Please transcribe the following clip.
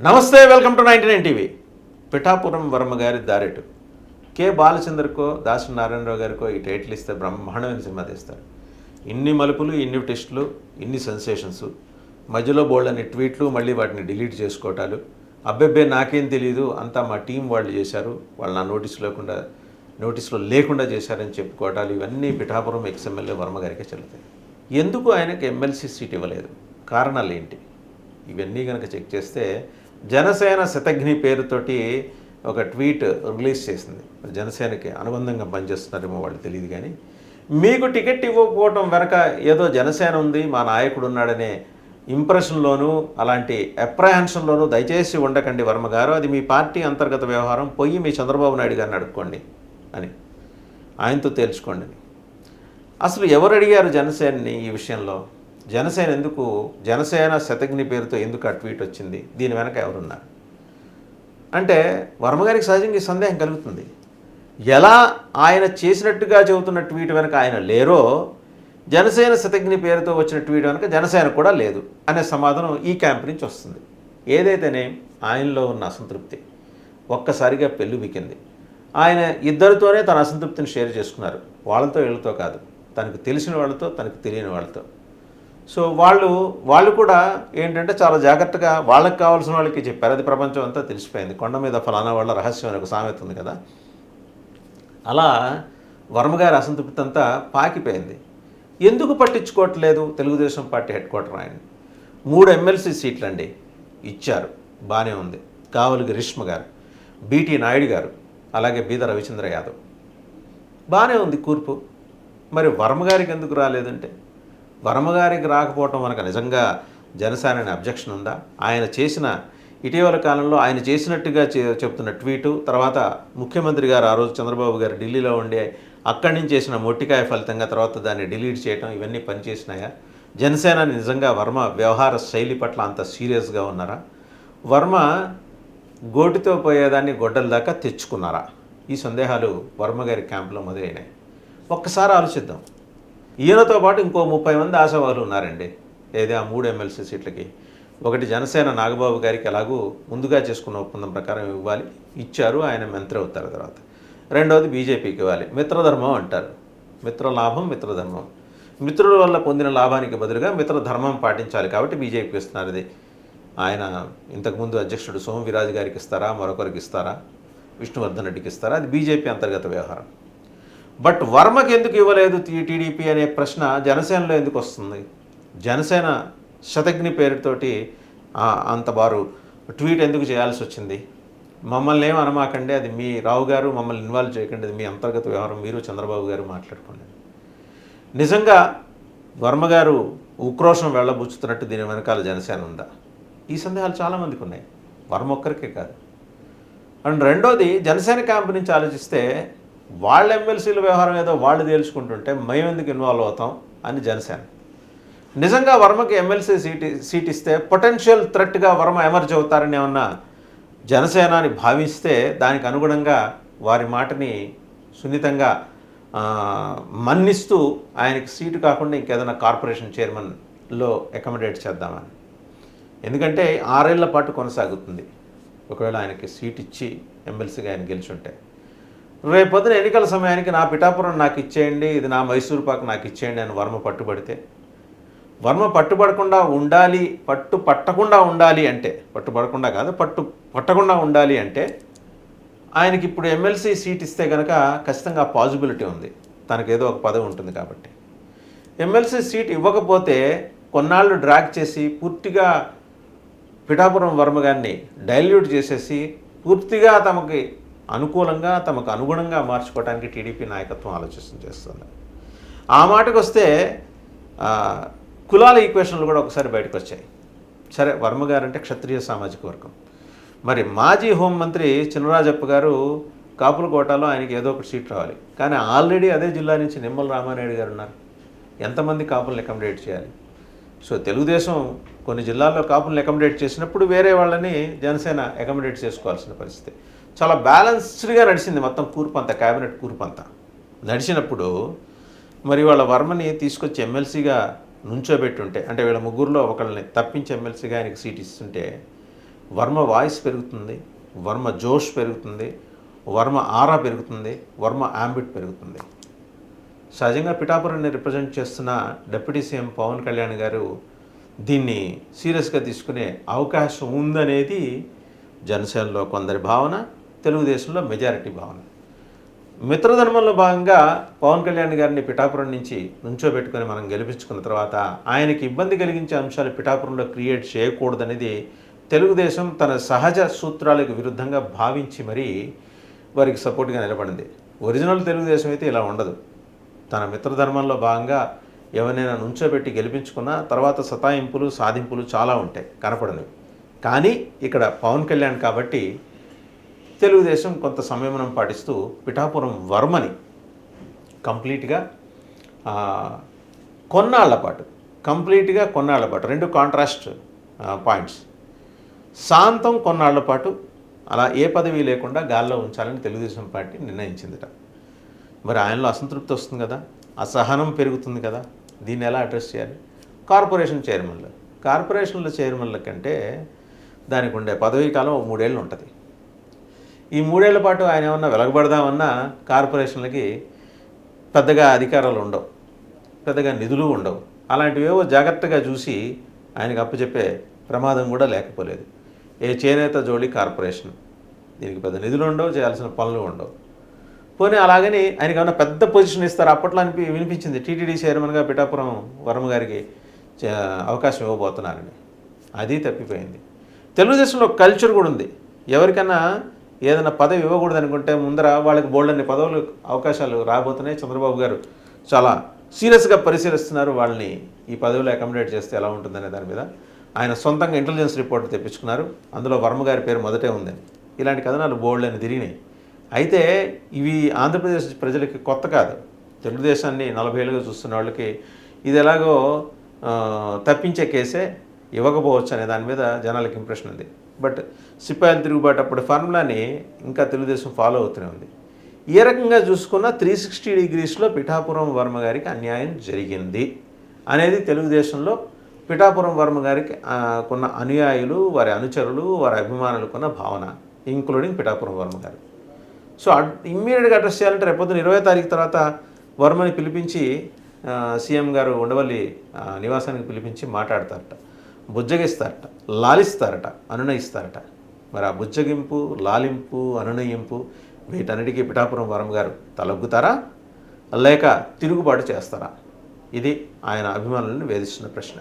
నమస్తే, welcome to 99 TV. Pithapuram Varma గారి దారెటు. K బాలచంద్రకో Dasari Narayana Rao గారికో ఈ టైటిల్ ఇస్తే బ్రహ్మాండమైన సినిమా తీస్తారు. ఇన్ని మలుపులు, ఇన్ని టెస్టులు, ఇన్ని సెన్సేషన్స్, మధ్యలో బోల్డని ట్వీట్లు, మళ్ళీ వాటిని డిలీట్ చేసుకోవటాలు. అబ్బెబ్బే నాకేం తెలియదు, అంతా మా టీం వాళ్ళు చేశారు, వాళ్ళు నా నోటీసులో లేకుండా చేశారని చెప్పుకోవటాలు, ఇవన్నీ పిఠాపురం ఎక్స్ఎమ్మెల్యే వర్మ గారికే చెల్లుతాయి. ఎందుకు ఆయనకి ఎమ్మెల్సీ సీట్ ఇవ్వలేదు? కారణాలు ఏంటి? ఇవన్నీ కనుక చెక్ చేస్తే జనసేన శతఘ్ని పేరుతోటి ఒక ట్వీట్ రిలీజ్ చేసింది. జనసేనకి అనుబంధంగా పనిచేస్తున్నారేమో వాళ్ళు తెలియదు, కానీ మీకు టికెట్ ఇవ్వకపోవడం వెనక ఏదో జనసేన ఉంది, మా నాయకుడు ఉన్నాడనే ఇంప్రెషన్లోనూ అలాంటి అప్రహెన్షన్లోనూ దయచేసి ఉండకండి వర్మ గారు, అది మీ పార్టీ అంతర్గత వ్యవహారం, పోయి మీ చంద్రబాబు నాయుడు గారిని అడుక్కోండి అని, ఆయనతో తేల్చుకోండి. అసలు ఎవరు అడిగారు జనసేనని ఈ విషయంలో? జనసేన శతఘ్ని పేరుతో ఎందుకు ఆ ట్వీట్ వచ్చింది? దీని వెనక ఎవరున్నారు అంటే వర్మగారికి సహజంగా ఈ సందేహం కలుగుతుంది. ఎలా ఆయన చేసినట్టుగా చెబుతున్న ట్వీట్ వెనక ఆయన లేరో, జనసేన శతఘ్ని పేరుతో వచ్చిన ట్వీట్ వెనక జనసేన కూడా లేదు అనే సమాధానం ఈ క్యాంప్ నుంచి వస్తుంది. ఏదైతేనే ఆయనలో ఉన్న అసంతృప్తి ఒక్కసారిగా పెళ్ళుబికింది. ఆయన ఇద్దరితోనే తన అసంతృప్తిని షేర్ చేసుకున్నారు, వాళ్ళతో వీళ్ళతో కాదు, తనకు తెలిసిన వాళ్ళతో, తనకు తెలియని వాళ్ళతో. సో వాళ్ళు కూడా ఏంటంటే చాలా జాగ్రత్తగా వాళ్ళకి కావాల్సిన వాళ్ళకి చెప్పారు. అది ప్రపంచం అంతా తెలిసిపోయింది. కొండ మీద ఫలానా వాళ్ళ రహస్యం అనే ఒక సామెత ఉంది కదా, అలా వర్మగారి అసంతృప్తి అంతా పాకిపోయింది. ఎందుకు పట్టించుకోవట్లేదు తెలుగుదేశం పార్టీ హెడ్ క్వార్టర్? ఆయన 3 ఎమ్మెల్సీ సీట్లు అండి ఇచ్చారు, బాగానే ఉంది. కావలి గిరీష్మ గారు, బీటీ నాయుడు గారు, అలాగే బీద రవిచంద్ర యాదవ్, బాగానే ఉంది కూర్పు. మరి వర్మగారికి ఎందుకు రాలేదంటే, వర్మగారికి రాకపోవటం మనకు నిజంగా జనసేన అబ్జెక్షన్ ఉందా? ఆయన చేసిన ఇటీవల కాలంలో ఆయన చేసినట్టుగా చెప్తున్న ట్వీటు, తర్వాత ముఖ్యమంత్రి గారు ఆ రోజు చంద్రబాబు గారు ఢిల్లీలో ఉండి అక్కడి నుంచి చేసిన మొట్టికాయ ఫలితంగా తర్వాత దాన్ని డిలీట్ చేయటం, ఇవన్నీ పనిచేసినాయా? జనసేన నిజంగా వర్మ వ్యవహార శైలి పట్ల అంత సీరియస్గా ఉన్నారా? వర్మ గోటితో పోయేదాన్ని గొడ్డల దాకా తెచ్చుకున్నారా? ఈ సందేహాలు వర్మగారి క్యాంపులో మొదలైనాయి. ఒక్కసారి ఆలోచిద్దాం. ఈయనతో పాటు ఇంకో 30 మంది ఆశావాహులు ఉన్నారండి. ఏదే ఆ 3 ఎమ్మెల్సీ సీట్లకి. ఒకటి జనసేన నాగబాబు గారికి ఎలాగూ ముందుగా చేసుకున్న ఒప్పందం ప్రకారం ఇవ్వాలి, ఇచ్చారు, ఆయన మంత్రి అవుతారు తర్వాత. రెండవది బీజేపీకి ఇవ్వాలి, మిత్రధర్మం అంటారు. మిత్రలాభం, మిత్రధర్మం. మిత్రుల వల్ల పొందిన లాభానికి బదులుగా మిత్రధర్మం పాటించాలి కాబట్టి బీజేపీకి ఇస్తున్నారు. ఇది ఆయన ఇంతకుముందు అధ్యక్షుడు సోమవీరాజు గారికి ఇస్తారా, మరొకరికి ఇస్తారా, విష్ణువర్ధన్ రెడ్డికి ఇస్తారా, అది బీజేపీ అంతర్గత వ్యవహారం. బట్ వర్మకి ఎందుకు ఇవ్వలేదు టీడీపీ అనే ప్రశ్న జనసేనలో ఎందుకు వస్తుంది? జనసేన శతఘ్ని పేరుతోటి అంత బారు ట్వీట్ ఎందుకు చేయాల్సి వచ్చింది? మమ్మల్ని ఏం అనమాకండి, అది మీ రావు గారు, మమ్మల్ని ఇన్వాల్వ్ చేయకండి, అది మీ అంతర్గత వ్యవహారం, మీరు చంద్రబాబు గారు మాట్లాడుకోండి. నిజంగా వర్మగారు ఉక్రోషం వెళ్ళబుచ్చుతున్నట్టు దీని వెనకాల జనసేన ఉందా? ఈ సందేహాలు చాలామందికి ఉన్నాయి, వర్మ ఒక్కరికే కాదు. అండ్ రెండోది, జనసేన క్యాంపు నుంచి ఆలోచిస్తే వాళ్ళ ఎమ్మెల్సీల వ్యవహారం ఏదో వాళ్ళు తేల్చుకుంటుంటే మేము ఎందుకు ఇన్వాల్వ్ అవుతాం అని జనసేన. నిజంగా వర్మకి ఎమ్మెల్సీ సీట్ ఇస్తే పొటెన్షియల్ థ్రెట్గా వర్మ ఎమర్జ్ అవుతారని ఏమన్నా జనసేన అని భావిస్తే దానికి అనుగుణంగా వారి మాటని సున్నితంగా మన్నిస్తూ ఆయనకి సీటు కాకుండా ఇంకేదైనా కార్పొరేషన్ చైర్మన్లో అకామిడేట్ చేద్దామని. ఎందుకంటే 6 ఏళ్ల పాటు కొనసాగుతుంది ఒకవేళ ఆయనకి సీట్ ఇచ్చి ఎమ్మెల్సీగా ఆయన గెలిచుంటే. రేపొద్దున ఎన్నికల సమయానికి నా పిఠాపురం నాకు ఇచ్చేయండి, ఇది నా మైసూరు పాకు నాకు ఇచ్చేయండి అని వర్మ పట్టుబడితే, వర్మ పట్టుబడకుండా ఉండాలి, పట్టకుండా ఉండాలి అంటే, పట్టుబడకుండా కాదు పట్టకుండా ఉండాలి అంటే ఆయనకి ఇప్పుడు ఎమ్మెల్సీ సీట్ ఇస్తే కనుక ఖచ్చితంగా పాజిబిలిటీ ఉంది, తనకేదో ఒక పదవి ఉంటుంది కాబట్టి. ఎమ్మెల్సీ సీట్ ఇవ్వకపోతే కొన్నాళ్ళు డ్రాగ్ చేసి పూర్తిగా పిఠాపురం వర్మ గారిని డైల్యూట్ చేసేసి పూర్తిగా తమకు అనుగుణంగా మార్చుకోవడానికి టీడీపీ నాయకత్వం ఆలోచన చేస్తుంది. ఆ మాటకు వస్తే కులాల ఈక్వేషన్లు కూడా ఒకసారి బయటకు వచ్చాయి. సరే, వర్మ గారు అంటే క్షత్రియ సామాజిక వర్గం. మరి మాజీ హోంమంత్రి చినరాజప్ప గారు కాపుల కోటాలో ఆయనకి ఏదో ఒకటి సీట్ రావాలి, కానీ ఆల్రెడీ అదే జిల్లా నుంచి నిమ్మల రామానాయుడు గారు ఉన్నారు. ఎంతమంది కాపులను అకామిడేట్ చేయాలి? సో తెలుగుదేశం కొన్ని జిల్లాల్లో కాపులను అకామిడేట్ చేసినప్పుడు వేరే వాళ్ళని జనసేన అకామిడేట్ చేసుకోవాల్సిన పరిస్థితి. చాలా బ్యాలెన్స్డ్గా నడిచింది మొత్తం కూర్పంతా, క్యాబినెట్ కూర్పంతా నడిచినప్పుడు మరి వాళ్ళ వర్మని తీసుకొచ్చి ఎమ్మెల్సీగా నుంచోబెట్టుంటే, అంటే వీళ్ళ ముగ్గురులో ఒకళ్ళని తప్పించి ఎమ్మెల్సీగా ఆయనకి సీట్ ఇస్తుంటే వర్మ వాయిస్ పెరుగుతుంది, వర్మ జోష్ పెరుగుతుంది, వర్మ ఆరా పెరుగుతుంది, వర్మ యాంబిట్ పెరుగుతుంది. సహజంగా పిఠాపురాన్ని రిప్రజెంట్ చేస్తున్న డిప్యూటీ సీఎం పవన్ కళ్యాణ్ గారు దీన్ని సీరియస్గా తీసుకునే అవకాశం ఉందనేది జనసేనలో కొందరి భావన, తెలుగుదేశంలో మెజారిటీ భావన. మిత్రధర్మంలో భాగంగా పవన్ కళ్యాణ్ గారిని పిఠాపురం నుంచి నుంచోబెట్టుకొని మనం గెలిపించుకున్న తర్వాత ఆయనకి ఇబ్బంది కలిగించే అంశాలు పిఠాపురంలో క్రియేట్ చేయకూడదనేది తెలుగుదేశం తన సహజ సూత్రాలకు విరుద్ధంగా భావించి మరీ వారికి సపోర్ట్గా నిలబడింది. ఒరిజినల్ తెలుగుదేశం అయితే ఇలా ఉండదు. తన మిత్రధర్మంలో భాగంగా ఎవరినైనా నుంచోబెట్టి గెలిపించుకున్న తర్వాత సతాయింపులు సాధింపులు చాలా ఉంటాయి కనపడనివి. కానీ ఇక్కడ పవన్ కళ్యాణ్ కాబట్టి తెలుగుదేశం కొంత సంయమనం పాటిస్తూ పిఠాపురం వర్మని కంప్లీట్గా కొన్నాళ్ల పాటు రెండు కాంట్రాస్ట్ పాయింట్స్. శాంతం కొన్నాళ్ల పాటు అలా ఏ పదవి లేకుండా గాల్లో ఉంచాలని తెలుగుదేశం పార్టీ నిర్ణయించిందిట. మరి ఆయనలో అసంతృప్తి వస్తుంది కదా, అసహనం పెరుగుతుంది కదా, దీన్ని ఎలా అడ్రస్ చేయాలి? కార్పొరేషన్ల చైర్మన్ల కంటే దానికి ఉండే పదవీ కాలం 3 ఏళ్ళు ఉంటుంది. ఈ 3 ఏళ్ల పాటు ఆయన ఏమన్నా వెలగబడదామన్నా కార్పొరేషన్లకి పెద్దగా అధికారాలు ఉండవు, పెద్దగా నిధులు ఉండవు. అలాంటివేవో జాగ్రత్తగా చూసి ఆయనకు అప్పచెప్పే ప్రమాదం కూడా లేకపోలేదు. ఏ చేనేత జోళి కార్పొరేషన్, దీనికి పెద్ద నిధులు ఉండవు, చేయాల్సిన పనులు ఉండవు. పోనీ అలాగని ఆయనకి ఏమైనా పెద్ద పొజిషన్ ఇస్తారు అప్పట్లో వినిపించింది, టీటీడీ చైర్మన్గా పిఠాపురం వర్మ గారికి అవకాశం ఇవ్వబోతున్నారని. అది తప్పిపోయింది. తెలుగుదేశంలో కల్చర్ కూడా ఉంది. ఎవరికైనా ఏదైనా పదవి ఇవ్వకూడదు అనుకుంటే ముందర వాళ్ళకి బోల్డన్ని పదవులు అవకాశాలు రాబోతున్నాయి. చంద్రబాబు గారు చాలా సీరియస్గా పరిశీలిస్తున్నారు వాళ్ళని ఈ పదవిలో అకామిడేట్ చేస్తే ఎలా ఉంటుందనే దాని మీద. ఆయన సొంతంగా ఇంటెలిజెన్స్ రిపోర్ట్ తెప్పించుకున్నారు, అందులో వర్మ గారి పేరు మొదటే ఉందని. ఇలాంటి కథనాలు బోల్డని తిరిగినాయి. అయితే ఇవి ఆంధ్రప్రదేశ్ ప్రజలకి కొత్త కాదు. తెలుగుదేశాన్ని 40 ఏళ్ళుగా చూస్తున్న వాళ్ళకి ఇది ఎలాగో తప్పించే కేసే, ఇవ్వకపోవచ్చు అనే దాని మీద జనాలకు ఇంప్రెషన్ ఉంది. బట్ సిపాయిల తిరుగుబాటు అప్పుడు ఫార్ములాని ఇంకా తెలుగుదేశం ఫాలో అవుతూనే ఉంది. ఏ రకంగా చూసుకున్నా 360 డిగ్రీస్లో పిఠాపురం వర్మ గారికి అన్యాయం జరిగింది అనేది తెలుగుదేశంలో పిఠాపురం వర్మ గారికి కొన్న అనుయాయులు, వారి అనుచరులు, వారి అభిమానులకున్న భావన, ఇంక్లూడింగ్ పిఠాపురం వర్మ గారు. సో ఇమ్మీడియట్గా అడ్రస్ చేయాలంటే రేపొద్దున 20వ తారీఖు తర్వాత వర్మని పిలిపించి సీఎం గారు ఉండవల్లి నివాసానికి పిలిపించి మాట్లాడతారట, బుజ్జగిస్తారట, లాలిస్తారట, అనునయిస్తారట. మరి ఆ బుజ్జగింపు, లాలింపు, అనునయింపు వీటన్నిటికీ పిఠాపురం వర్మ గారు తలొగ్గుతారా లేక తిరుగుబాటు చేస్తారా? ఇది ఆయన అభిమానులను వేధిస్తున్న ప్రశ్న.